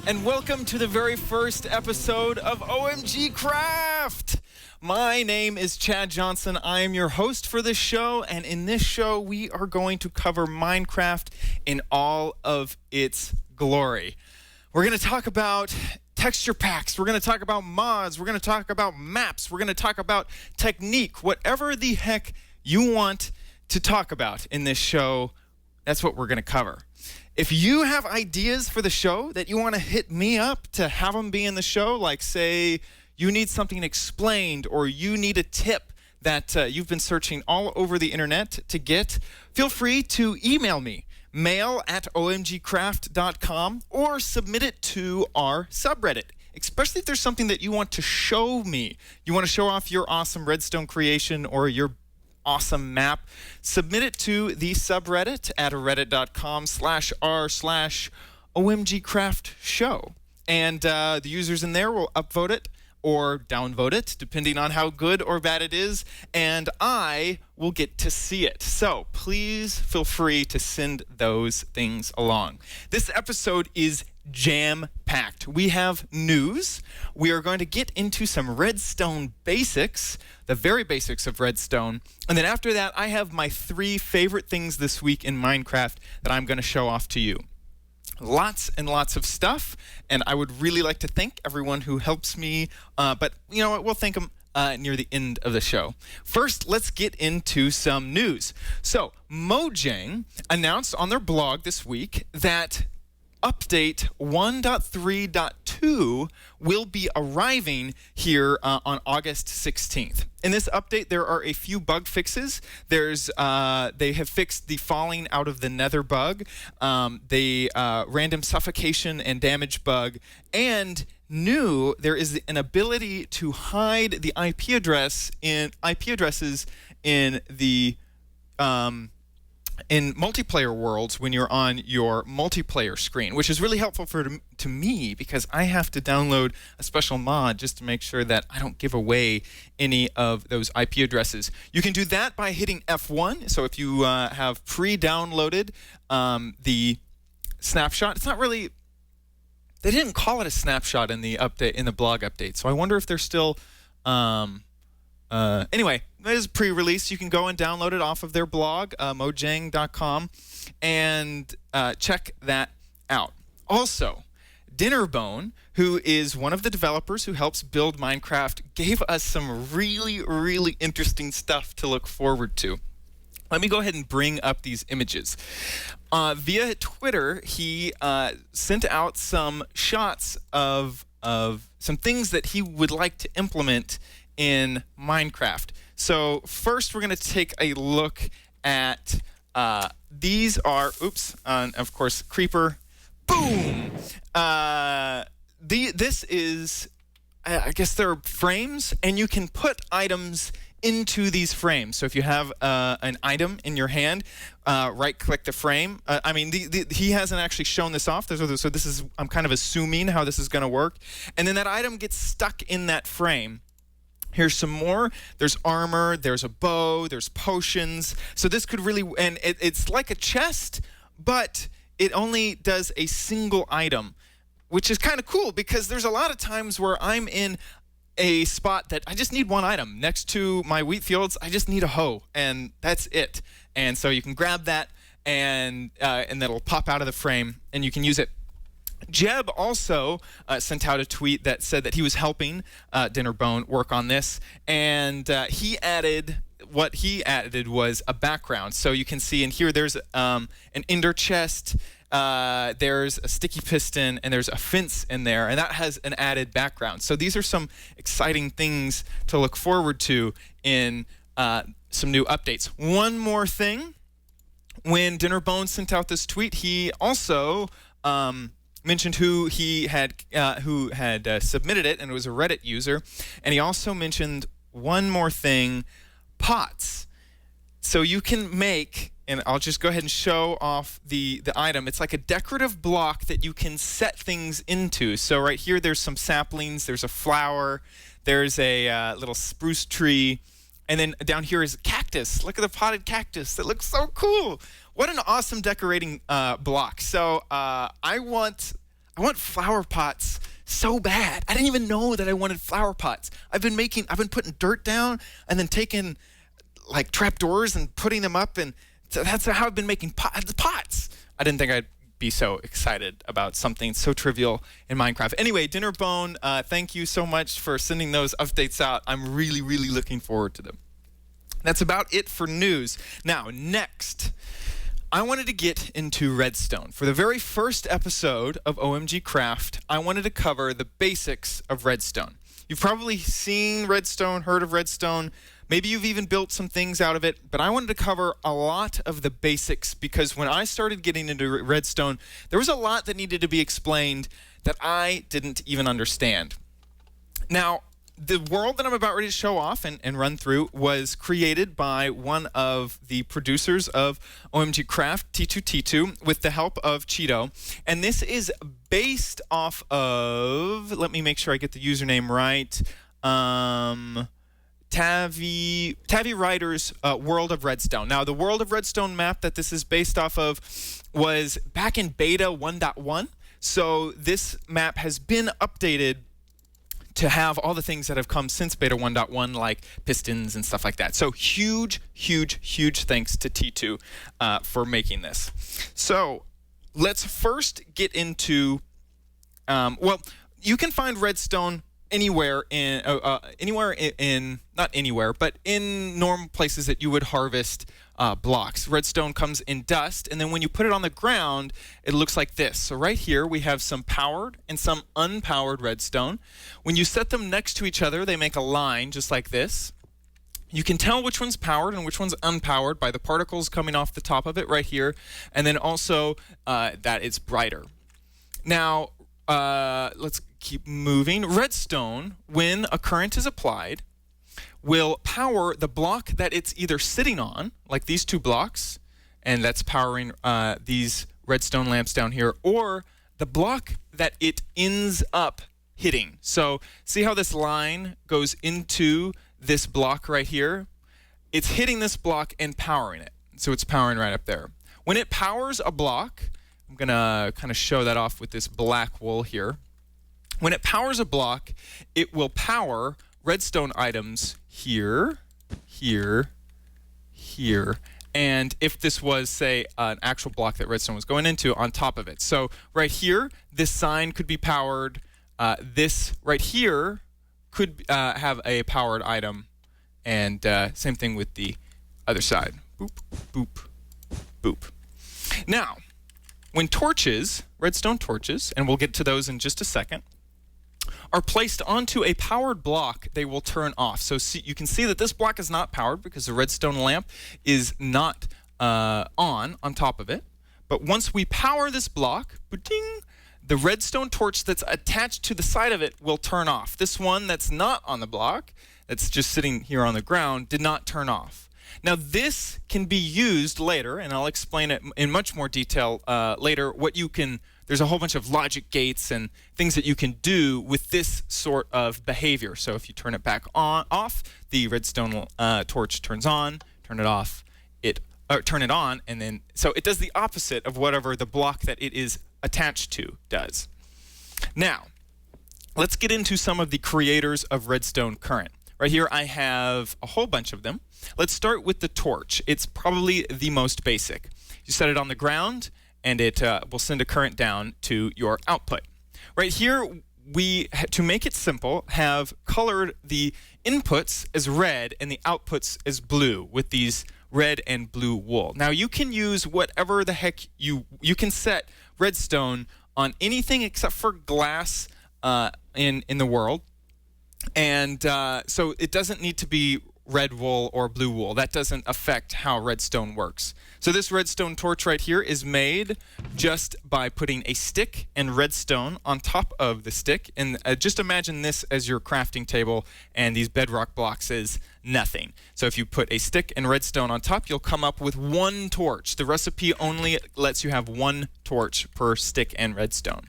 And welcome to the very first episode of OMGcraft. My name is Chad Johnson. I am your host for this show, and in this show, we are going to cover Minecraft in all of its glory. We're going to talk about texture packs. We're going to talk about mods. We're going to talk about maps. We're going to talk about technique. Whatever the heck you want to talk about in this show, that's what we're going to cover. If you have ideas for the show that you want to hit me up to have them be in the show, like say you need something explained or you need a tip that you've been searching all over the internet to get, feel free to email me, mail@omgcraft.com, or submit it to our subreddit, especially if there's something that you want to show me. You want to show off your awesome redstone creation or your awesome map, submit it to the subreddit at reddit.com/r/OMGcraft and the users in there will upvote it or downvote it, depending on how good or bad it is, and I will get to see it. So please feel free to send those things along. This episode is jam-packed. We have news. We are going to get into some Redstone Basics, the very basics of Redstone. And then after that, I have my 3 favorite things this week in Minecraft that I'm going to show off to you. Lots and lots of stuff, and I would really like to thank everyone who helps me, but you know what, we'll thank them near the end of the show. First, let's get into some news. So, Mojang announced on their blog this week that Update 1.3.2 will be arriving here on August 16th. In this update, there are a few bug fixes. They have fixed the falling out of the nether bug, the random suffocation and damage bug, and there is an ability to hide the IP addresses in the in multiplayer worlds when you're on your multiplayer screen, which is really helpful to me because I have to download a special mod just to make sure that I don't give away any of those IP addresses. You can do that by hitting F1. So if you have pre-downloaded the snapshot, it's not really, they didn't call it a snapshot in the update, in the blog update. So I wonder if they're still anyway, it is pre-release. You can go and download it off of their blog, mojang.com, and check that out. Also, Dinnerbone, who is one of the developers who helps build Minecraft, gave us some really, really interesting stuff to look forward to. Let me go ahead and bring up these images. Via Twitter, he sent out some shots of some things that he would like to implement in Minecraft. So first we're going to take a look at these are, of course, creeper, boom. This is, I guess they're frames, and you can put items into these frames. So if you have an item in your hand, right-click the frame. He hasn't actually shown this off, so this is, I'm kind of assuming how this is going to work. And then that item gets stuck in that frame. Here's some more. There's armor, there's a bow, there's potions. So this could really, and it's like a chest, but it only does a single item, which is kind of cool because there's a lot of times where I'm in a spot that I just need one item. Next to my wheat fields, I just need a hoe, and that's it. And so you can grab that, and that'll pop out of the frame, and you can use it. Jeb also sent out a tweet that said that he was helping Dinnerbone work on this, and what he added was a background. So you can see in here there's an ender chest, there's a sticky piston, and there's a fence in there, and that has an added background. So these are some exciting things to look forward to in some new updates. One more thing, when Dinnerbone sent out this tweet, he also mentioned who had submitted it, and it was a Reddit user. And he also mentioned one more thing, pots. So you can make, and I'll just go ahead and show off the item. It's like a decorative block that you can set things into. So right here, there's some saplings, there's a flower, there's a little spruce tree, and then down here is a cactus. Look at the potted cactus. That looks so cool. What an awesome decorating block. So I want flower pots so bad. I didn't even know that I wanted flower pots. I've been putting dirt down and then taking like trapdoors and putting them up, and so that's how I've been making pots. I didn't think I'd be so excited about something so trivial in Minecraft. Anyway, Dinnerbone, thank you so much for sending those updates out. I'm really, really looking forward to them. That's about it for news. Now, next, I wanted to get into Redstone. For the very first episode of OMGcraft, I wanted to cover the basics of Redstone. You've probably seen Redstone, heard of Redstone. Maybe you've even built some things out of it, but I wanted to cover a lot of the basics because when I started getting into Redstone, there was a lot that needed to be explained that I didn't even understand. Now, the world that I'm about ready to show off and run through was created by one of the producers of OMGcraft, T2T2, with the help of Cheeto. And this is based off of, let me make sure I get the username right, Tavi Ryder's World of Redstone. Now, the World of Redstone map that this is based off of was back in beta 1.1. So this map has been updated to have all the things that have come since beta 1.1, like pistons and stuff like that. So huge, huge, huge thanks to T2 for making this. So let's first get into, well, you can find redstone anywhere in not anywhere, but in normal places that you would harvest blocks. Redstone comes in dust, and then when you put it on the ground, it looks like this. So right here, we have some powered and some unpowered redstone. When you set them next to each other, they make a line just like this. You can tell which one's powered and which one's unpowered by the particles coming off the top of it right here, and then also that it's brighter. Now, let's keep moving. Redstone, when a current is applied, will power the block that it's either sitting on, like these two blocks, and that's powering these redstone lamps down here, or the block that it ends up hitting. So see how this line goes into this block right here? It's hitting this block and powering it. So it's powering right up there. When it powers a block, I'm going to kind of show that off with this black wool here. When it powers a block, it will power redstone items here, here, here, and if this was, say, an actual block that redstone was going into, on top of it. So right here, this sign could be powered. This right here could have a powered item, and same thing with the other side. Boop, boop, boop. Now, when torches, redstone torches, and we'll get to those in just a second, are placed onto a powered block, they will turn off. So you can see that this block is not powered because the redstone lamp is not on top of it. But once we power this block, ding, the redstone torch that's attached to the side of it will turn off. This one that's not on the block, that's just sitting here on the ground, did not turn off. Now this can be used later, and I'll explain it in much more detail later, there's a whole bunch of logic gates and things that you can do with this sort of behavior. So if you turn it back off, the redstone torch turns on, turn it off, turn it on, and then, so it does the opposite of whatever the block that it is attached to does. Now, let's get into some of the creators of redstone current. Right here I have a whole bunch of them. Let's start with the torch. It's probably the most basic. You set it on the ground, and it will send a current down to your output. Right here, we, to make it simple, have colored the inputs as red and the outputs as blue with these red and blue wool. Now, you can use whatever the heck you can set redstone on anything except for glass in the world. And so it doesn't need to be red wool or blue wool. That doesn't affect how redstone works. So this redstone torch right here is made just by putting a stick and redstone on top of the stick. And just imagine this as your crafting table, and these bedrock blocks is nothing. So if you put a stick and redstone on top, you'll come up with one torch. The recipe only lets you have one torch per stick and redstone.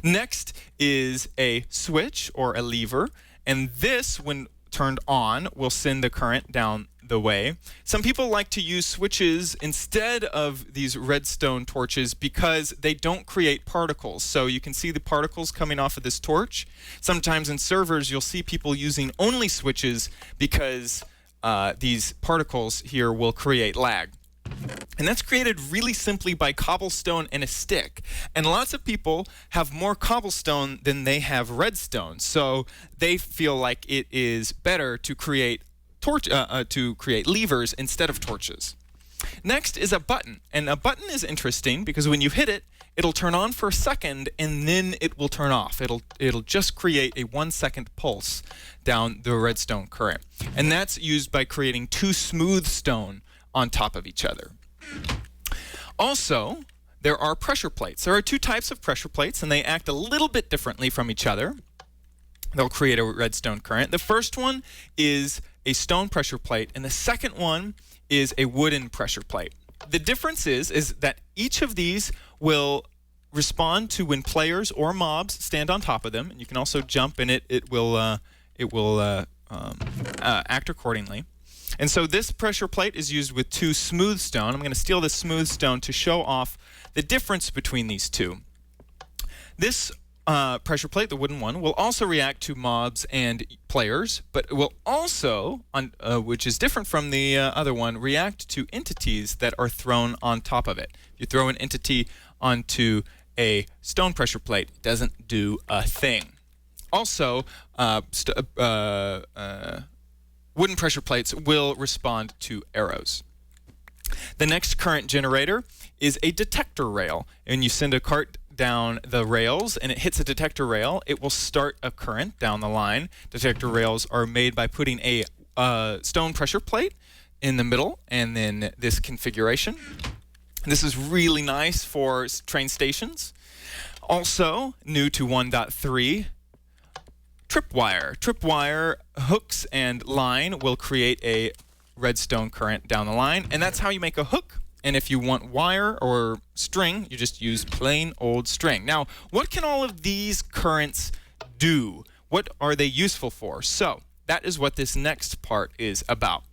Next is a switch or a lever, and this, when turned on, will send the current down the way. Some people like to use switches instead of these redstone torches because they don't create particles. So you can see the particles coming off of this torch. Sometimes in servers you'll see people using only switches because these particles here will create lag. And that's created really simply by cobblestone and a stick. And lots of people have more cobblestone than they have redstone. So they feel like it is better to create levers instead of torches. Next is a button. And a button is interesting because when you hit it, it'll turn on for a second and then it will turn off. It'll just create a 1 second pulse down the redstone current. And that's used by creating two smooth stone on top of each other. Also, there are pressure plates. There are two types of pressure plates, and they act a little bit differently from each other. They'll create a redstone current. The first one is a stone pressure plate, and the second one is a wooden pressure plate. The difference is that each of these will respond to when players or mobs stand on top of them, and you can also jump, and it will act accordingly. And so this pressure plate is used with two smooth stone. I'm going to steal this smooth stone to show off the difference between these two. This pressure plate, the wooden one, will also react to mobs and players, but it will also, which is different from the other one, react to entities that are thrown on top of it. If you throw an entity onto a stone pressure plate, it doesn't do a thing. Also, wooden pressure plates will respond to arrows. The next current generator is a detector rail. And you send a cart down the rails and it hits a detector rail, it will start a current down the line. Detector rails are made by putting a stone pressure plate in the middle and then this configuration. This is really nice for train stations. Also, new to 1.3, tripwire. Tripwire hooks and line will create a redstone current down the line, and that's how you make a hook. And if you want wire or string, you just use plain old string. Now, what can all of these currents do? What are they useful for? So, that is what this next part is about.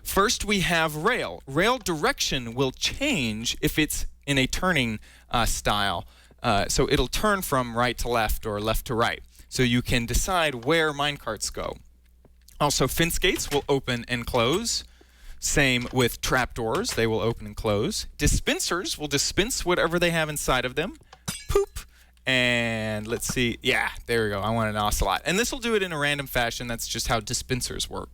First, we have rail. Rail direction will change if it's in a turning style. So it'll turn from right to left or left to right. So you can decide where minecarts go. Also, fence gates will open and close. Same with trapdoors. They will open and close. Dispensers will dispense whatever they have inside of them. Poop. And let's see. Yeah, there we go. I want an ocelot. And this will do it in a random fashion. That's just how dispensers work.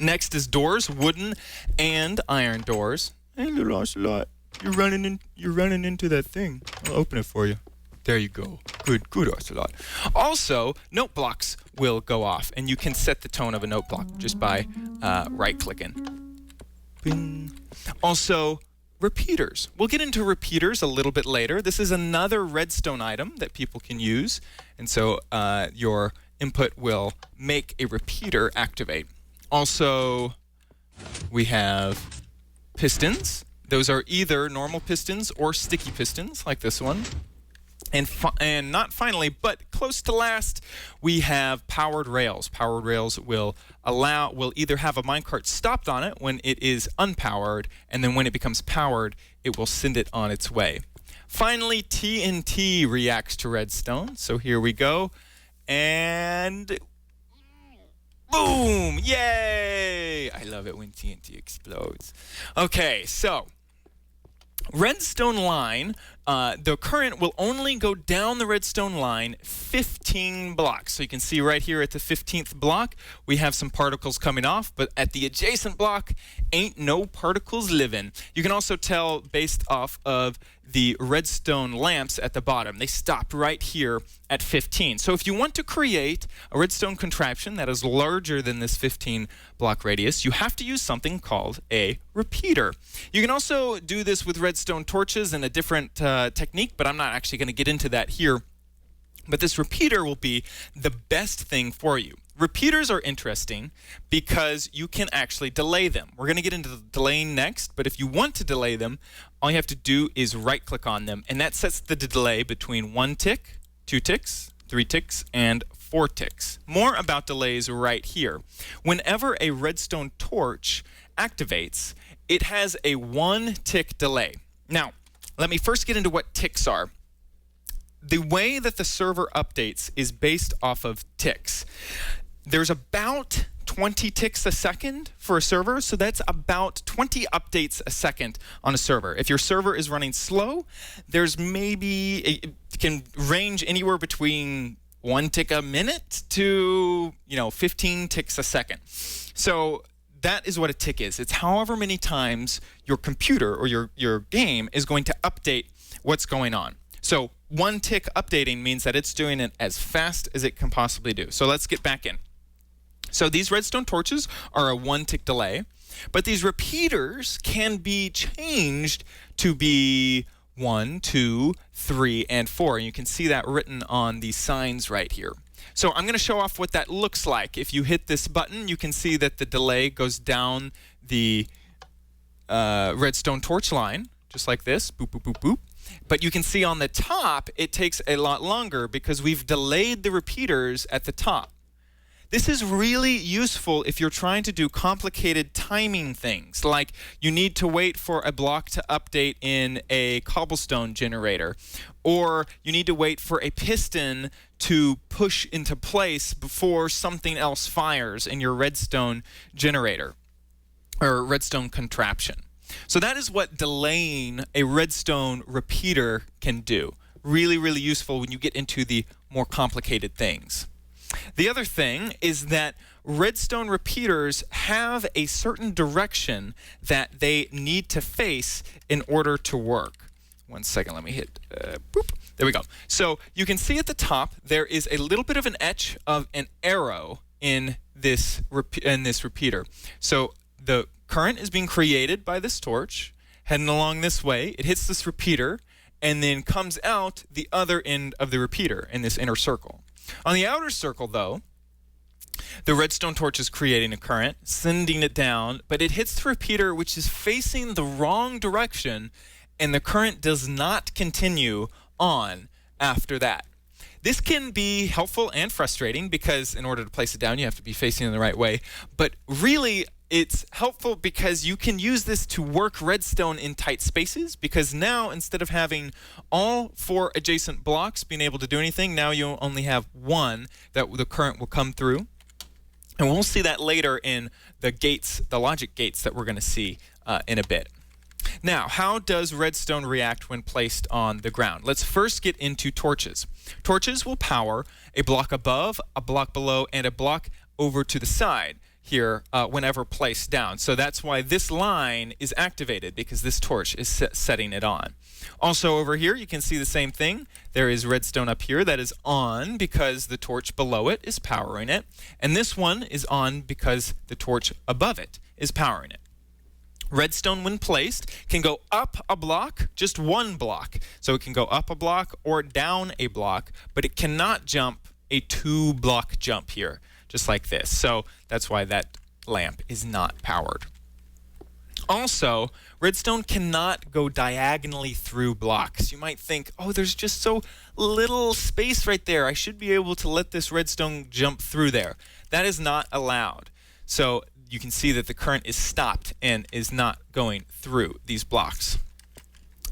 Next is doors, wooden and iron doors. Hey, little ocelot. You're running into that thing. I'll open it for you. There you go. Good ocelot. Also, note blocks will go off, and you can set the tone of a note block just by right-clicking. Bing. Also, repeaters. We'll get into repeaters a little bit later. This is another redstone item that people can use, and so your input will make a repeater activate. Also, we have pistons. Those are either normal pistons or sticky pistons, like this one. And not finally, but close to last, we have powered rails. Powered rails will either have a minecart stopped on it when it is unpowered, and then when it becomes powered, it will send it on its way. Finally, TNT reacts to redstone. So here we go. And boom! Yay! I love it when TNT explodes. Okay, so redstone line, the current will only go down the redstone line 15 blocks. So you can see right here at the 15th block, we have some particles coming off, but at the adjacent block, ain't no particles living. You can also tell based off of the redstone lamps at the bottom. They stop right here at 15. So if you want to create a redstone contraption that is larger than this 15 block radius, you have to use something called a repeater. You can also do this with redstone torches in a different technique, but I'm not actually going to get into that here. But this repeater will be the best thing for you. Repeaters are interesting because you can actually delay them. We're going to get into the delaying next, but if you want to delay them, all you have to do is right-click on them, and that sets the delay between 1 tick, 2 ticks, 3 ticks, and 4 ticks. More about delays right here. Whenever a redstone torch activates, it has a 1-tick delay. Now, let me first get into what ticks are. The way that the server updates is based off of ticks. There's about 20 ticks a second for a server, so that's about 20 updates a second on a server. If your server is running slow, there's maybe, it can range anywhere between 1 tick a minute to, 15 ticks a second. So that is what a tick is. It's however many times your computer or your game is going to update what's going on. So 1 tick updating means that it's doing it as fast as it can possibly do. So let's get back in. So these redstone torches are a 1-tick delay, but these repeaters can be changed to be 1, 2, 3, and 4. And you can see that written on these signs right here. So I'm going to show off what that looks like. If you hit this button, you can see that the delay goes down the redstone torch line, just like this, boop, boop, boop, boop. But you can see on the top, it takes a lot longer because we've delayed the repeaters at the top. This is really useful if you're trying to do complicated timing things, like you need to wait for a block to update in a cobblestone generator, or you need to wait for a piston to push into place before something else fires in your redstone generator or redstone contraption. So that is what delaying a redstone repeater can do. Really, really useful when you get into the more complicated things. The other thing is that redstone repeaters have a certain direction that they need to face in order to work. 1 second, let me hit, boop. There we go. So you can see at the top there is a little bit of an etch of an arrow in this repeater. So the current is being created by this torch, heading along this way. It hits this repeater and then comes out the other end of the repeater in this inner circle. On the outer circle, though, the redstone torch is creating a current, sending it down, but it hits the repeater, which is facing the wrong direction, and the current does not continue on after that. This can be helpful and frustrating because in order to place it down, you have to be facing in the right way. But really, it's helpful because you can use this to work redstone in tight spaces, because now instead of having all 4 adjacent blocks being able to do anything, now you only have 1 that the current will come through. And we'll see that later in the gates, the logic gates that we're going to see in a bit. Now, how does redstone react when placed on the ground? Let's first get into torches. Torches will power a block above, a block below, and a block over to the side here whenever placed down. So that's why this line is activated, because this torch is setting it on. Also over here, you can see the same thing. There is redstone up here that is on because the torch below it is powering it. And this one is on because the torch above it is powering it. Redstone, when placed, can go up a block, just 1 block. So it can go up a block or down a block, but it cannot jump a 2-block jump here, just like this. So that's why that lamp is not powered. Also, redstone cannot go diagonally through blocks. You might think, oh, there's just so little space right there. I should be able to let this redstone jump through there. That is not allowed. So you can see that the current is stopped and is not going through these blocks.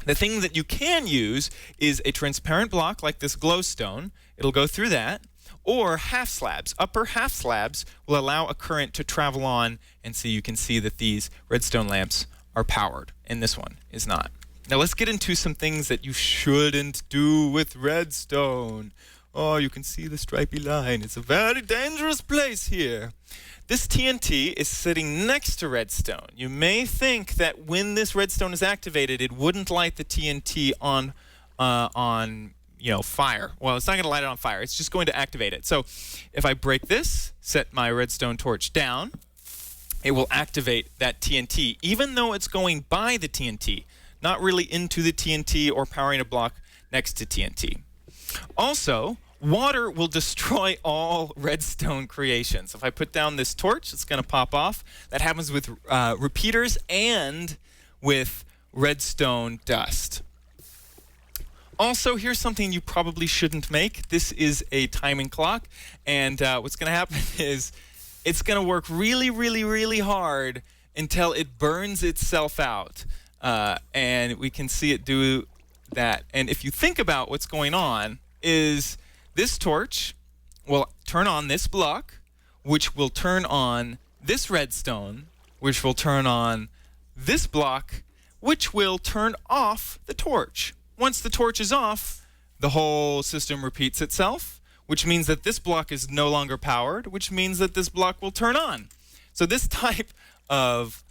The thing that you can use is a transparent block like this glowstone. It'll go through that. Or half slabs. Upper half slabs will allow a current to travel on, and so you can see that these redstone lamps are powered, and this one is not. Now let's get into some things that you shouldn't do with redstone. Oh, you can see the stripy line. It's a very dangerous place here. This TNT is sitting next to redstone. You may think that when this redstone is activated, it wouldn't light the TNT on fire. Well, it's not going to light it on fire. It's just going to activate it. So if I break this, set my redstone torch down, it will activate that TNT, even though it's going by the TNT, not really into the TNT or powering a block next to TNT. Also, water will destroy all redstone creations. If I put down this torch, it's going to pop off. That happens with repeaters and with redstone dust. Also, here's something you probably shouldn't make. This is a timing clock, and what's going to happen is it's going to work really, really, really hard until it burns itself out, and we can see it do that. And if you think about what's going on, is this torch will turn on this block, which will turn on this redstone, which will turn on this block, which will turn off the torch. Once the torch is off, the whole system repeats itself, which means that this block is no longer powered, which means that this block will turn on. So this type of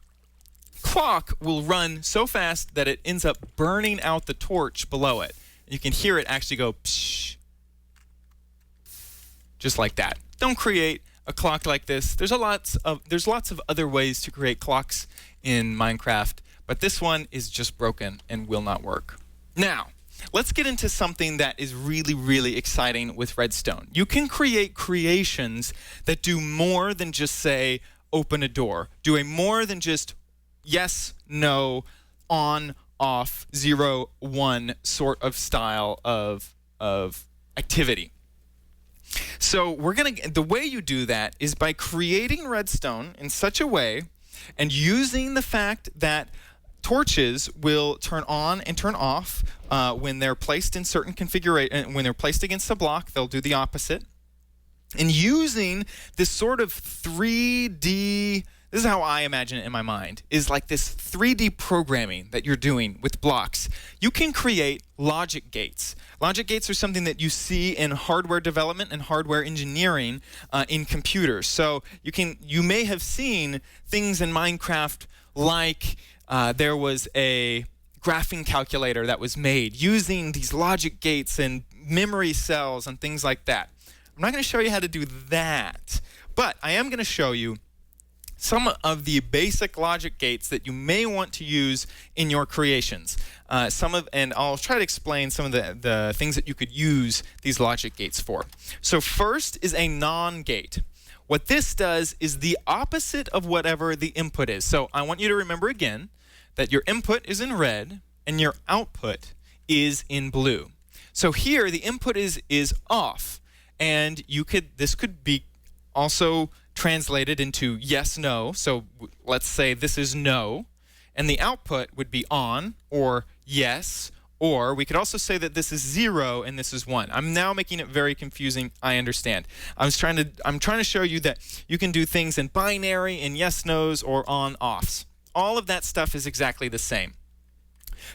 clock will run so fast that it ends up burning out the torch below it. You can hear it actually go psh, just like that. Don't create a clock like this. There's lots of other ways to create clocks in Minecraft, but this one is just broken and will not work. Now, let's get into something that is really, really exciting with redstone. You can create creations that do more than just say, open a door. Do a more than just yes, no, on, off, 0, 1 sort of style of activity. So the way you do that is by creating redstone in such a way and using the fact that torches will turn on and turn off when they're placed in certain configuration. When they're placed against a block, they'll do the opposite. And using this sort of 3D, this is how I imagine it in my mind, is like this 3D programming that you're doing with blocks. You can create logic gates. Logic gates are something that you see in hardware development and hardware engineering in computers. So you may have seen things in Minecraft like there was a graphing calculator that was made using these logic gates and memory cells and things like that. I'm not going to show you how to do that, but I am going to show you some of the basic logic gates that you may want to use in your creations. And I'll try to explain some of the things that you could use these logic gates for. So first is a Nand Gate. What this does is the opposite of whatever the input is. So I want you to remember again that your input is in red and your output is in blue. So here the input is off, and this could be also translated into yes, no. So let's say this is no, and the output would be on or yes, or we could also say that this is 0 and this is 1. I'm now making it very confusing, I understand. I'm trying to show you that you can do things in binary, in yes, no's, or on, offs. All of that stuff is exactly the same.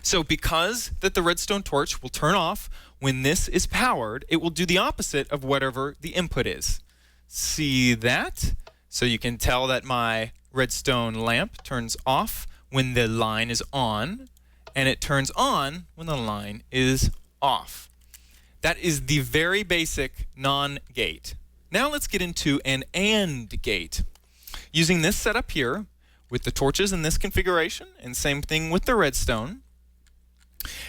So because that the redstone torch will turn off when this is powered, it will do the opposite of whatever the input is. See that? So you can tell that my redstone lamp turns off when the line is on, and it turns on when the line is off. That is the very basic Nand Gate. Now let's get into an AND gate. Using this setup here, with the torches in this configuration, and same thing with the redstone,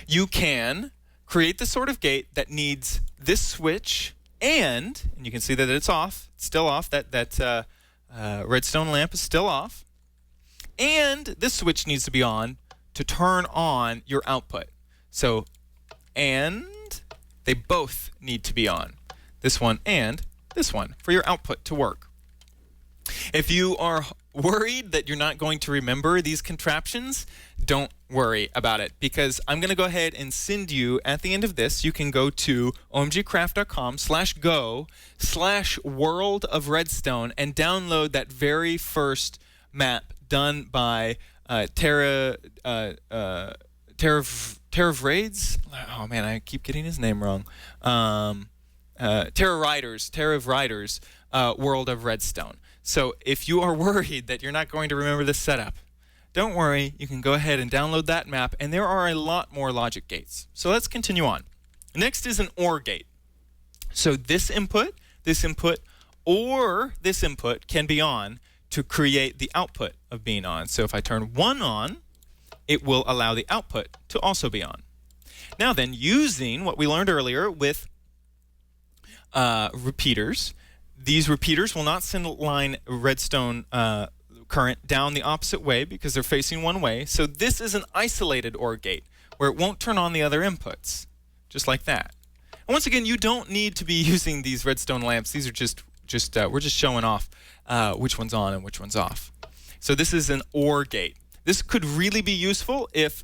you can create the sort of gate that needs this switch and you can see that it's off, it's still off, that redstone lamp is still off, and this switch needs to be on to turn on your output. So, and they both need to be on, this one and this one, for your output to work. If you are worried that you're not going to remember these contraptions, don't worry about it, because I'm going to go ahead and send you, at the end of this, you can go to omgcraft.com/go/world of redstone and download that very first map done by Terra of Raids. Oh man, I keep getting his name wrong. Terra of Riders world of Redstone. So if you are worried that you're not going to remember this setup, don't worry. You can go ahead and download that map, and there are a lot more logic gates. So let's continue on. Next is an OR gate. So this input, or this input can be on to create the output of being on. So if I turn 1 on, it will allow the output to also be on. Now then, using what we learned earlier with repeaters, these repeaters will not send a line redstone current down the opposite way because they're facing one way. So this is an isolated OR gate where it won't turn on the other inputs, just like that. And once again, you don't need to be using these redstone lamps. These are just we're just showing off which one's on and which one's off. So this is an OR gate. This could really be useful if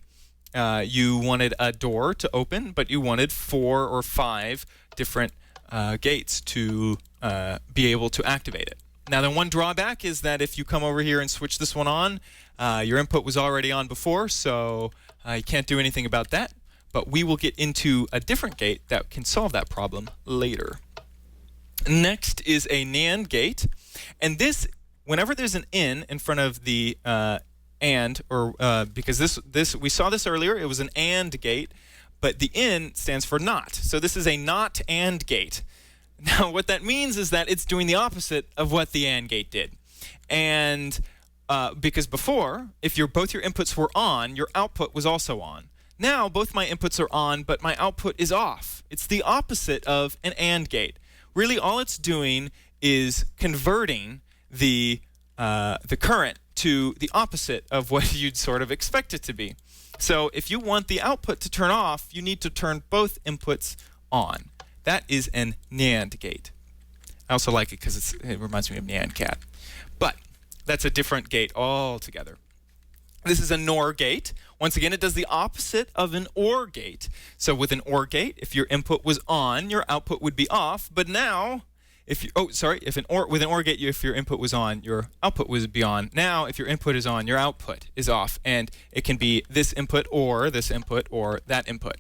you wanted a door to open, but you wanted 4 or 5 different gates to be able to activate it. Now, the one drawback is that if you come over here and switch this one on, your input was already on before, so you can't do anything about that. But we will get into a different gate that can solve that problem later. Next is a Nand Gate, and this, whenever there's an in front of the because this we saw this earlier, it was an AND gate, but the in stands for not. So this is a not AND gate. Now what that means is that it's doing the opposite of what the AND gate did. And because before, if both your inputs were on, your output was also on. Now both my inputs are on, but my output is off. It's the opposite of an AND gate. Really all it's doing is converting the current to the opposite of what you'd sort of expect it to be. So if you want the output to turn off, you need to turn both inputs on. That is an NAND gate. I also like it because it reminds me of Nand Gate. But that's a different gate altogether. This is a NOR gate. Once again, it does the opposite of an OR gate. So with an OR gate, if your input was on, your output would be off. But now, with an OR gate, if your input was on, your output would be on. Now, if your input is on, your output is off. And it can be this input or that input.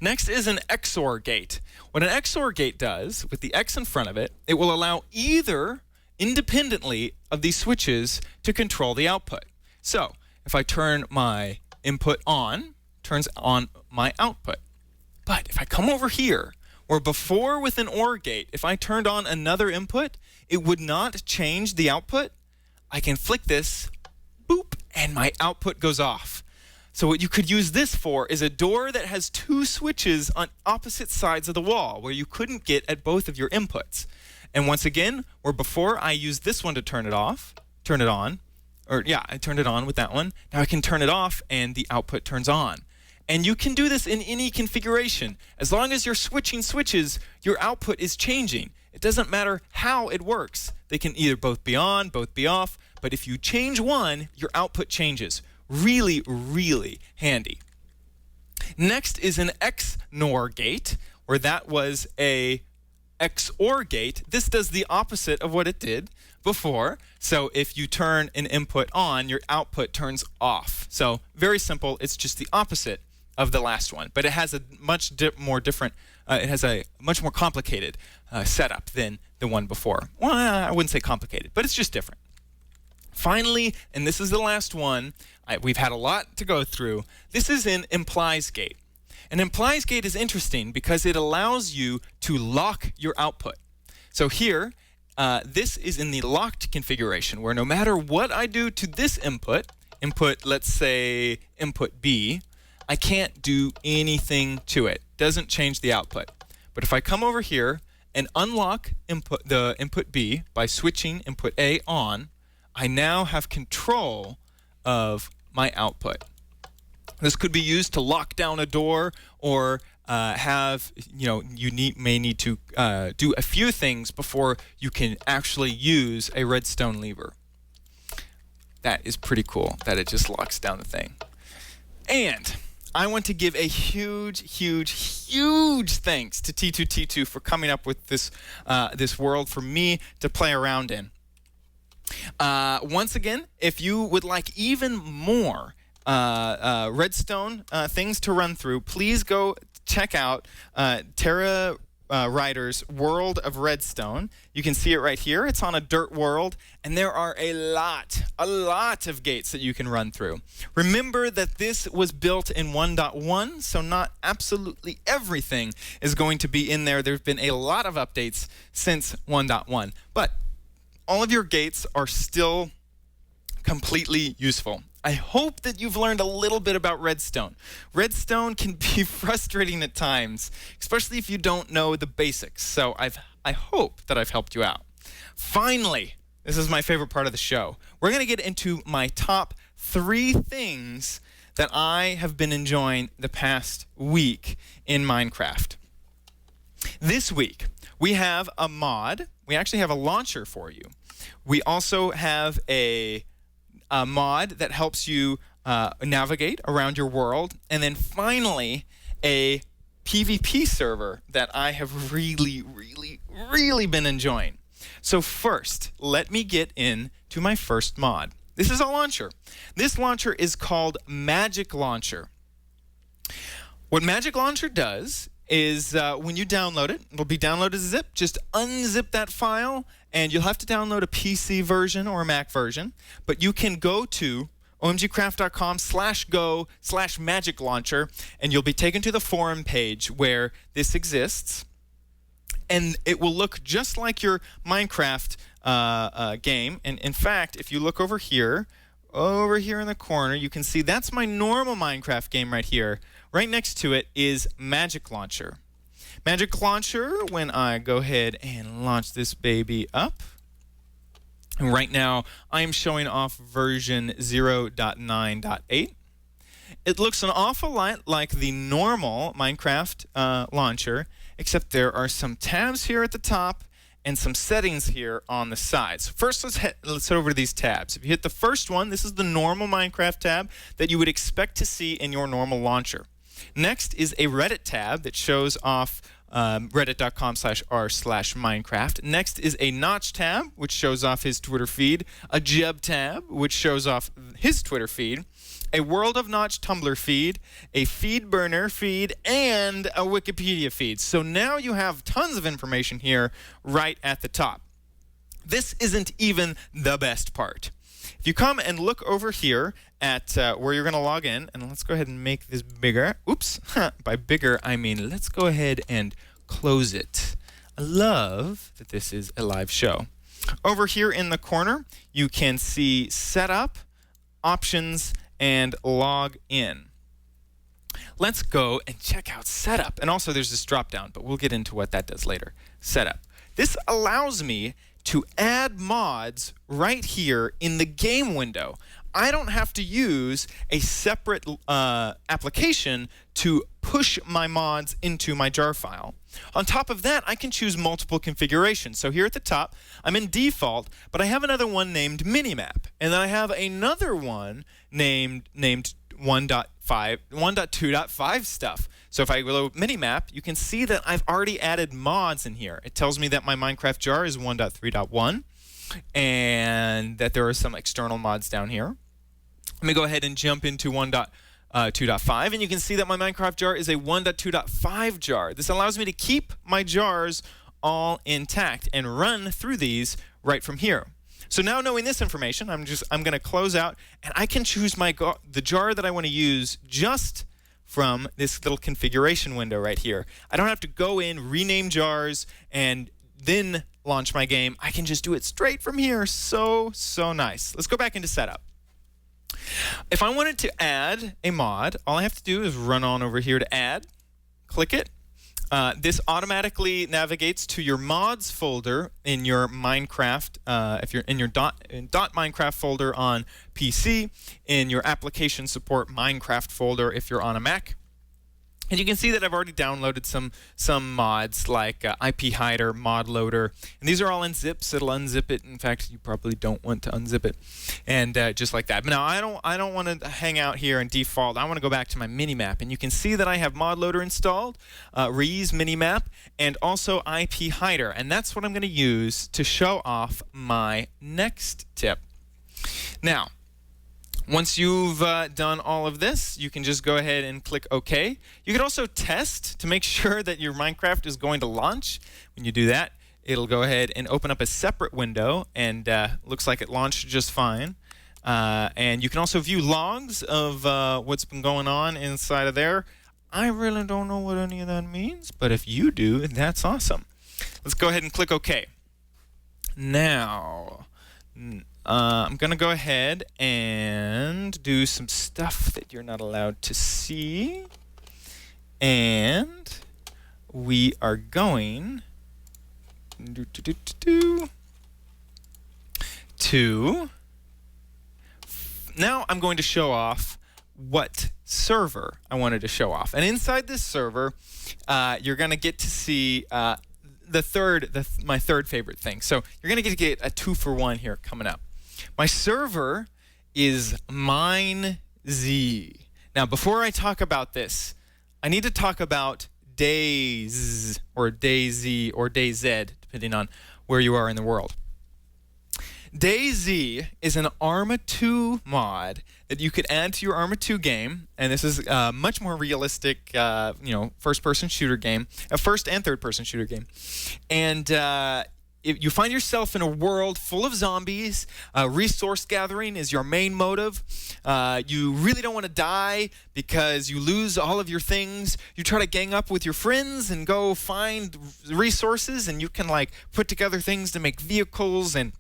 Next is an XOR gate. What an XOR gate does, with the X in front of it, it will allow either independently of these switches to control the output. So, if I turn my input on, turns on my output. But if I come over here, where before with an OR gate, if I turned on another input, it would not change the output, I can flick this, boop, and my output goes off. So what you could use this for is a door that has 2 switches on opposite sides of the wall, where you couldn't get at both of your inputs. And once again, where before I used this one to turn it on, I turned it on with that one. Now I can turn it off and the output turns on. And you can do this in any configuration. As long as you're switching switches, your output is changing. It doesn't matter how it works. They can either both be on, both be off, but if you change one, your output changes. Really, really handy. Next is an XNOR gate, where that was a XOR gate. This does the opposite of what it did before. So if you turn an input on, your output turns off. So very simple. It's just the opposite of the last one, but it has a much more complicated setup than the one before. Well, I wouldn't say complicated, but it's just different. Finally, and this is the last one, we've had a lot to go through. This is an implies gate. An implies gate is interesting because it allows you to lock your output. So here, this is in the locked configuration, where no matter what I do to this input, let's say input B, I can't do anything to it. Doesn't change the output. But if I come over here and unlock the input B by switching input A on, I now have control of my output. This could be used to lock down a door, or may need to do a few things before you can actually use a redstone lever. That is pretty cool that it just locks down the thing. And I want to give a huge, huge, huge thanks to T2T2 for coming up with this world for me to play around in. Once again, if you would like even more redstone things to run through, please go check out Terra writer's world of Redstone. You can see it right here. It's on a dirt world, and there are a lot of gates that you can run through. Remember that this was built in 1.1, so not absolutely everything is going to be in there. There's been a lot of updates since 1.1, but all of your gates are still completely useful. I hope that you've learned a little bit about Redstone. Redstone can be frustrating at times, especially if you don't know the basics. So I hope that I've helped you out. Finally, this is my favorite part of the show. We're going to get into my top 3 things that I have been enjoying the past week in Minecraft. This week, we have a mod. We actually have a launcher for you. We also have a mod that helps you navigate around your world. And then finally, a PvP server that I have really been enjoying. So first, let me get into my first mod. This is a launcher. This launcher is called Magic Launcher. What Magic Launcher does is when you download it, it'll be downloaded as a zip. Just unzip that file, and you'll have to download a PC version or a Mac version. But you can go to omgcraft.com/go/magic launcher, and you'll be taken to the forum page where this exists. And it will look just like your Minecraft game. And in fact, if you look over here in the corner, you can see that's my normal Minecraft game right here. Right next to it is Magic Launcher. Magic Launcher, when I go ahead and launch this baby up, and right now I am showing off version 0.9.8. It looks an awful lot like the normal Minecraft launcher, except there are some tabs here at the top and some settings here on the sides. First, let's head over to these tabs. If you hit the first one, this is the normal Minecraft tab that you would expect to see in your normal launcher. Next is a Reddit tab that shows off reddit.com/r/Minecraft. Next is a Notch tab, which shows off his Twitter feed. A Jeb tab, which shows off his Twitter feed. A World of Notch Tumblr feed, a FeedBurner feed, and a Wikipedia feed. So now you have tons of information here right at the top. This isn't even the best part. If you come and look over here at where you're going to log in, and let's go ahead and make this bigger. Oops. By bigger, I mean let's go ahead and close it. I love that this is a live show. Over here in the corner, you can see Setup, Options, and Log In. Let's go and check out Setup. And also there's this drop down, but we'll get into what that does later. Setup. This allows me to add mods right here in the game window. I don't have to use a separate application to push my mods into my jar file. On top of that, I can choose multiple configurations. So here at the top, I'm in default, but I have another one named Minimap. And then I have another one named 1.2.5 stuff. So if I go to Minimap, you can see that I've already added mods in here. It tells me that my Minecraft jar is 1.3.1 and that there are some external mods down here. Let me go ahead and jump into 1.2.5, and you can see that my Minecraft jar is a 1.2.5 jar. This allows me to keep my jars all intact and run through these right from here. So now knowing this information, I'm going to close out, and I can choose the jar that I want to use just from this little configuration window right here. I don't have to go in, rename jars, and then launch my game. I can just do it straight from here. So nice. Let's go back into Setup. If I wanted to add a mod, all I have to do is run on over here to Add, click it. This automatically navigates to your mods folder in your Minecraft, if you're in your .minecraft folder on PC, in your application support Minecraft folder if you're on a Mac. And you can see that I've already downloaded some mods like IP Hider, Mod Loader, and these are all in zips. It'll unzip it. In fact, you probably don't want to unzip it, and just like that. But now I don't want to hang out here and default. I want to go back to my Minimap, and you can see that I have Mod Loader installed, Reuse Minimap, and also IP Hider, and that's what I'm going to use to show off my next tip. Now, Once you've done all of this, you can just go ahead and click OK. You can also test to make sure that your Minecraft is going to launch. When you do that, it'll go ahead and open up a separate window, and looks like it launched just fine. And you can also view logs of what's been going on inside of there. I really don't know what any of that means, but if you do, that's awesome. Let's go ahead and click OK. Now, I'm going to go ahead and do some stuff that you're not allowed to see. And we are going to... Now I'm going to show off what server I wanted to show off. And inside this server, you're going to get to see my third favorite thing. So you're going to get a 2-for-1 here coming up. My server is MineZ. Now, before I talk about this, I need to talk about Days or DayZ or DayZ, depending on where you are in the world. DayZ is an Arma 2 mod that you could add to your Arma 2 game, and this is a much more realistic, first-person shooter game, a first and third-person shooter game. And you find yourself in a world full of zombies. Resource gathering is your main motive. You really don't want to die because you lose all of your things. You try to gang up with your friends and go find resources, and you can put together things to make vehicles, and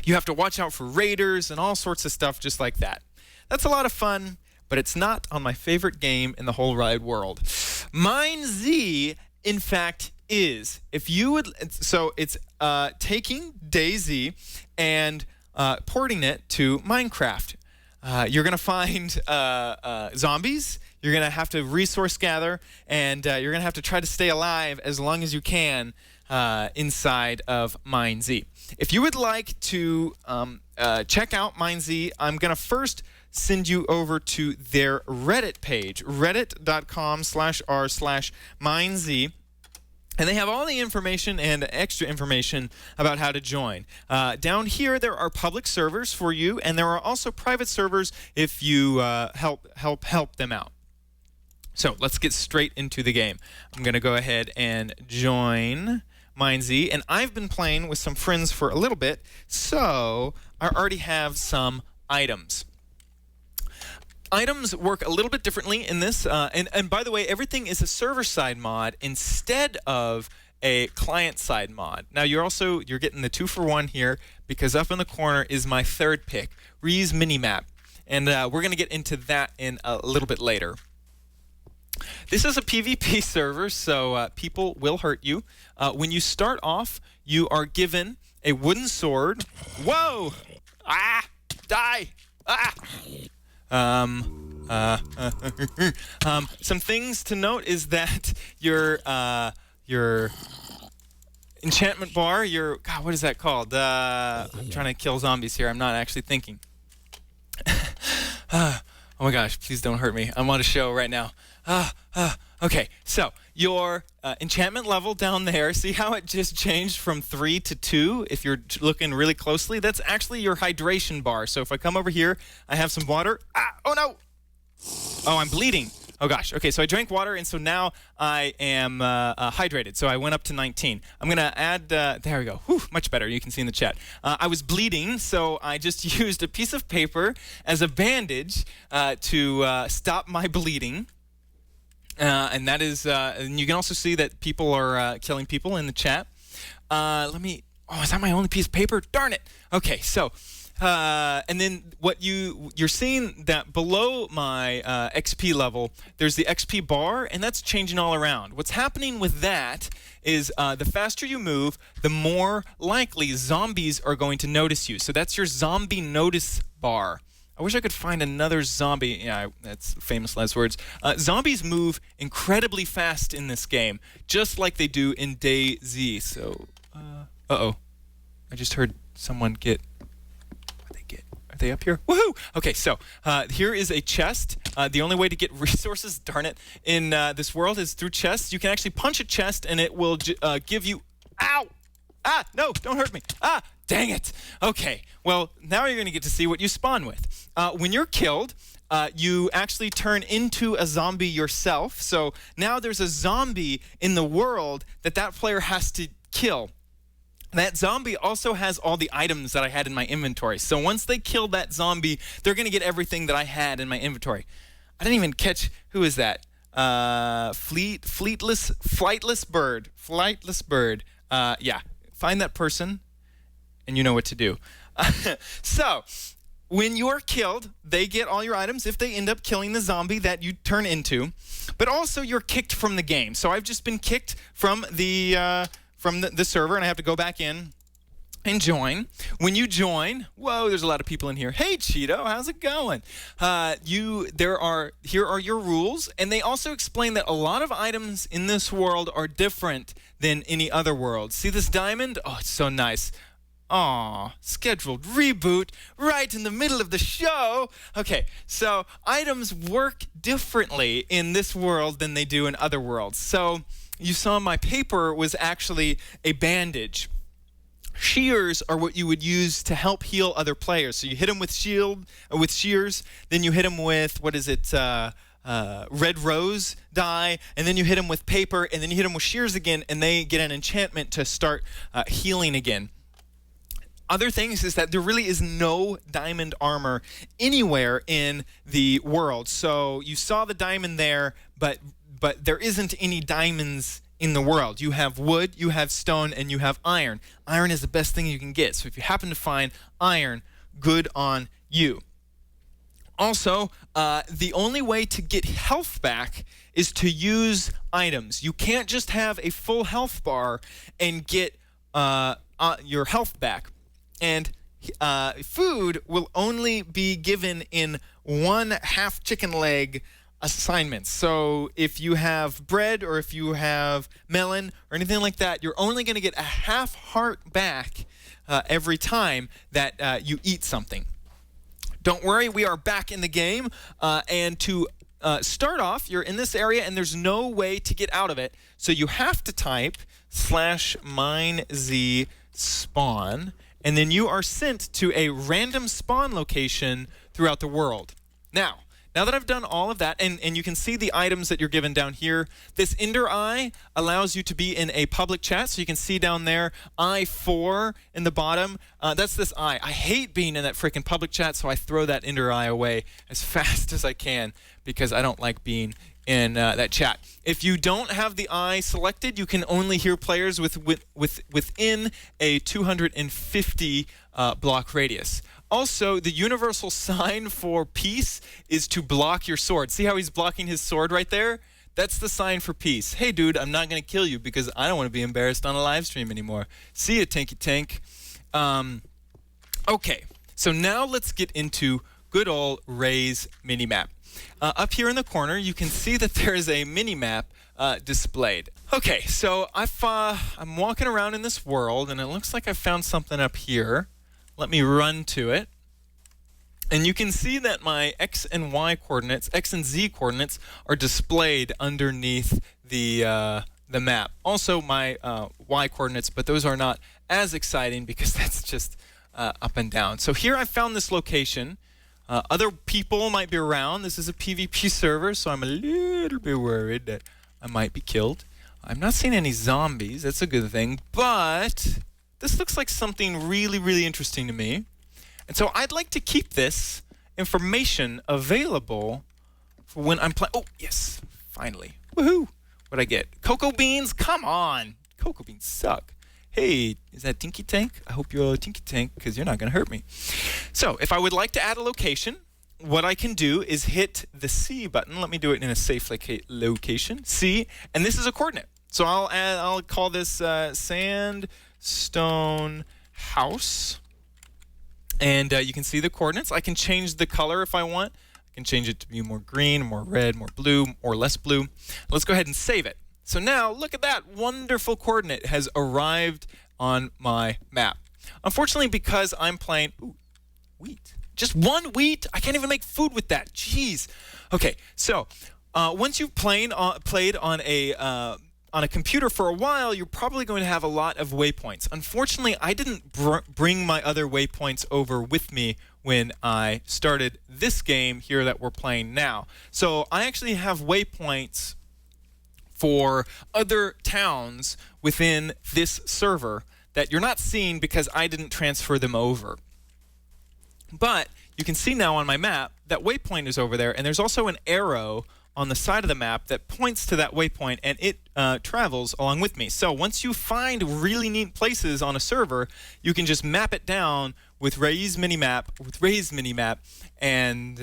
you have to watch out for raiders and all sorts of stuff just like that. That's a lot of fun, but it's not on my favorite game in the whole wide world. MineZ, in fact, is. If you would, so it's taking DayZ and porting it to Minecraft. You're going to find zombies. You're going to have to resource gather, and you're going to have to try to stay alive as long as you can inside of MineZ. If you would like to check out MineZ, I'm going to first send you over to their Reddit page, reddit.com/r/MineZ. And they have all the information and extra information about how to join. Down here, there are public servers for you, and there are also private servers if you help them out. So let's get straight into the game. I'm going to go ahead and join MineZ, and I've been playing with some friends for a little bit, so I already have some items. Items work a little bit differently in this, and by the way, everything is a server-side mod instead of a client-side mod. Now you're getting the 2-for-1 here because up in the corner is my third pick, Ree's Minimap, and we're going to get into that in a little bit later. This is a PvP server, so people will hurt you. When you start off, you are given a wooden sword. Whoa! Ah! Die! Ah! Some things to note is that your enchantment bar, God, what is that called? I'm trying to kill zombies here. I'm not actually thinking. Oh my gosh, please don't hurt me. I'm on a show right now. Okay, so your enchantment level down there, see how it just changed from 3 to 2 if you're looking really closely? That's actually your hydration bar. So if I come over here, I have some water. Ah, oh no! Oh, I'm bleeding. Oh gosh. Okay, so I drank water, and so now I am hydrated. So I went up to 19. I'm going to add, there we go. Whew, much better. You can see in the chat. I was bleeding, so I just used a piece of paper as a bandage to stop my bleeding. And that is, and you can also see that people are killing people in the chat. Oh, is that my only piece of paper? Darn it. Okay, so, and then what you're seeing that below my XP level, there's the XP bar, and that's changing all around. What's happening with that is the faster you move, the more likely zombies are going to notice you. So that's your zombie notice bar. I wish I could find another zombie. Yeah, that's famous last words. Zombies move incredibly fast in this game, just like they do in DayZ. So, uh-oh. I just heard someone get... Are they up here? Woohoo! Okay, so here is a chest. The only way to get resources, darn it, in this world is through chests. You can actually punch a chest, and it will give you... Ow! Ah, no, don't hurt me. Ah, dang it. Okay, well, now you're going to get to see what you spawn with. when you're killed, you actually turn into a zombie yourself. So now there's a zombie in the world that player has to kill. That zombie also has all the items that I had in my inventory. So once they kill that zombie, they're going to get everything that I had in my inventory. I didn't even catch, who is that? Flightless bird. Yeah, find that person and you know what to do. So when you're killed, they get all your items if they end up killing the zombie that you turn into. But also you're kicked from the game. So I've just been kicked from the server, and I have to go back in and join. When you join, whoa, there's a lot of people in here. Hey, Cheeto, how's it going? Here are your rules, and they also explain that a lot of items in this world are different than any other world. See this diamond? Oh, it's so nice. Aw, scheduled reboot right in the middle of the show. Okay, so items work differently in this world than they do in other worlds. So you saw my paper was actually a bandage. Shears are what you would use to help heal other players. So you hit them with shears, then you hit them with, red rose dye, and then you hit them with paper, and then you hit them with shears again, and they get an enchantment to start healing again. Other things is that there really is no diamond armor anywhere in the world. So you saw the diamond there, but there isn't any diamonds in the world. You have wood, you have stone, and you have iron. Iron is the best thing you can get. So if you happen to find iron, good on you. Also, the only way to get health back is to use items. You can't just have a full health bar and get your health back. And food will only be given in 1/2 chicken leg assignments. So if you have bread or if you have melon or anything like that, you're only going to get a 1/2 heart back every time that you eat something. Don't worry, we are back in the game. And to start off, you're in this area and there's no way to get out of it. So you have to type /minez spawn. And then you are sent to a random spawn location throughout the world. Now that I've done all of that, and you can see the items that you're given down here, this Ender Eye allows you to be in a public chat. So you can see down there, I4 in the bottom. That's this eye. I hate being in that freaking public chat, so I throw that Ender Eye away as fast as I can because I don't like being in that chat. If you don't have the eye selected, you can only hear players within a 250 block radius. Also, the universal sign for peace is to block your sword. See how he's blocking his sword right there? That's the sign for peace. Hey, dude, I'm not going to kill you because I don't want to be embarrassed on a live stream anymore. See ya, Tanky Tank. Okay, so now let's get into good old Ray's minimap. Up here in the corner, you can see that there is a minimap displayed. Okay, so I'm walking around in this world, and it looks like I found something up here. Let me run to it. And you can see that my X and Y coordinates, X and Z coordinates, are displayed underneath the map. Also, my Y coordinates, but those are not as exciting because that's just up and down. So here I found this location. Other people might be around. This is a PvP server, so I'm a little bit worried that I might be killed. I'm not seeing any zombies. That's a good thing. But this looks like something really, really interesting to me. And so I'd like to keep this information available for when I'm playing. Oh, yes. Finally. Woohoo. What'd I get? Cocoa beans? Come on. Cocoa beans suck. Hey, is that Tinky Tank? I hope you're a Tinky Tank because you're not going to hurt me. So if I would like to add a location, what I can do is hit the C button. Let me do it in a safe location. C, and this is a coordinate. So I'll call this Sandstone House. And you can see the coordinates. I can change the color if I want. I can change it to be more green, more red, more blue, or less blue. Let's go ahead and save it. So now, look at that wonderful coordinate has arrived on my map. Unfortunately, because I'm playing... Ooh, wheat. Just one wheat? I can't even make food with that. Jeez. Okay, so once you've played on a computer for a while, you're probably going to have a lot of waypoints. Unfortunately, I didn't bring my other waypoints over with me when I started this game here that we're playing now. So I actually have waypoints for other towns within this server that you're not seeing because I didn't transfer them over. But you can see now on my map that waypoint is over there, and there's also an arrow on the side of the map that points to that waypoint, and it travels along with me. So once you find really neat places on a server, you can just map it down with Raise Minimap, and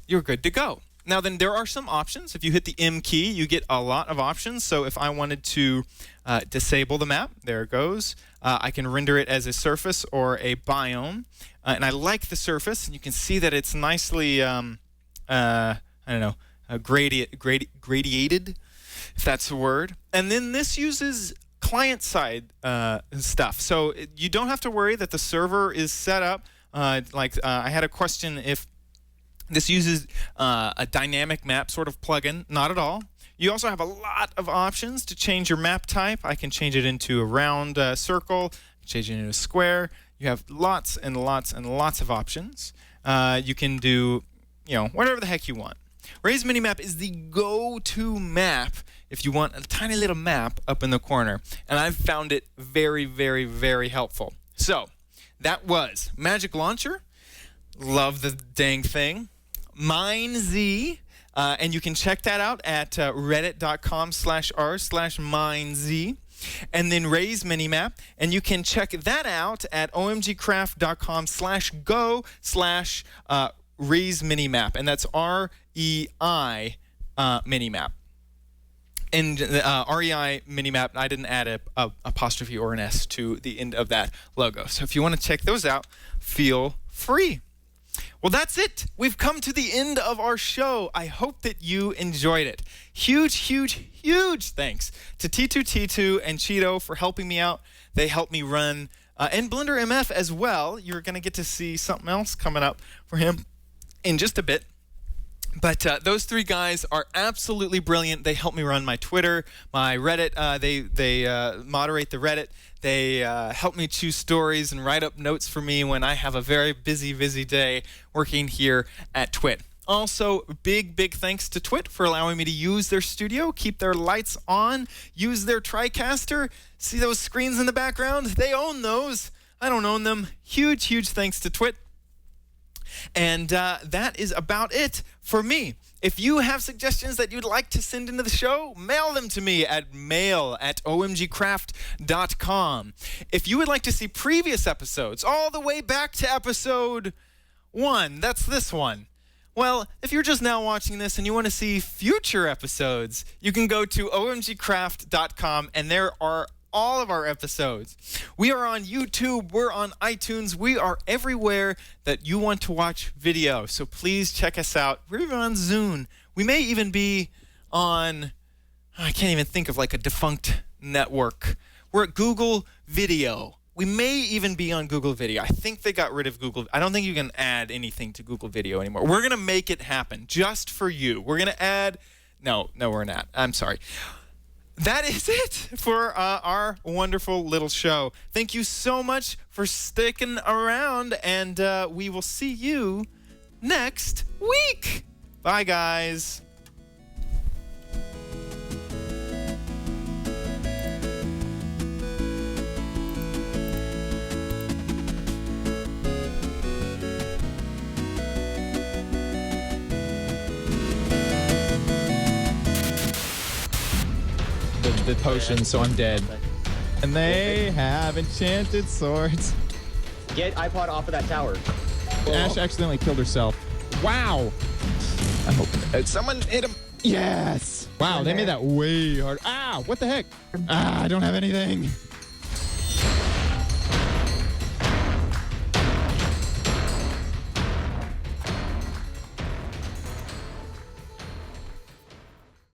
you're good to go. Now then, there are some options. If you hit the M key, you get a lot of options. So if I wanted to disable the map, there it goes. I can render it as a surface or a biome. And I like the surface. And you can see that it's nicely, gradiated, if that's a word. And then this uses client-side stuff. So you don't have to worry that the server is set up. I had a question if this uses a dynamic map sort of plugin. Not at all. You also have a lot of options to change your map type. I can change it into a round circle, change it into a square. You have lots and lots and lots of options. You can do, whatever the heck you want. Raise Minimap is the go-to map if you want a tiny little map up in the corner. And I've found it very, very, very helpful. So that was Magic Launcher. Love the dang thing. MineZ, and you can check that out at reddit.com/r/MineZ. And then Raise Minimap, and you can check that out at omgcraft.com/go/Raise Minimap, and that's REI Minimap. And REI Minimap, I didn't add a apostrophe or an S to the end of that logo. So if you want to check those out, feel free. Well, that's it. We've come to the end of our show. I hope that you enjoyed it. Huge, huge, huge thanks to T2T2 and Cheeto for helping me out. They helped me run, and Blender MF as well. You're going to get to see something else coming up for him in just a bit. But those three guys are absolutely brilliant. They help me run my Twitter, my Reddit. They moderate the Reddit. They help me choose stories and write up notes for me when I have a very busy, busy day working here at Twit. Also, big, big thanks to Twit for allowing me to use their studio, keep their lights on, use their TriCaster. See those screens in the background? They own those. I don't own them. Huge, huge thanks to Twit. And that is about it for me. If you have suggestions that you'd like to send into the show, mail them to me at mail@omgcraft.com. If you would like to see previous episodes, all the way back to episode 1, that's this one. Well, if you're just now watching this and you want to see future episodes, you can go to omgcraft.com, and there are all of our episodes. We are on YouTube, we're on iTunes, we are everywhere that you want to watch video. So please check us out. We're even on Zune. We may even be on, I can't even think of like a defunct network. We're at Google Video. We may even be on Google Video. I think they got rid of Google. I don't think you can add anything to Google Video anymore. We're going to make it happen just for you. We're going to add, no, we're not. I'm sorry. That is it for our wonderful little show. Thank you so much for sticking around, and we will see you next week. Bye, guys. The potion, so I'm dead. And they have enchanted swords. Get iPod off of that tower. Ash accidentally killed herself. Wow. I hope someone hit him. Yes. Wow, they made that way hard. Ah, what the heck? Ah, I don't have anything.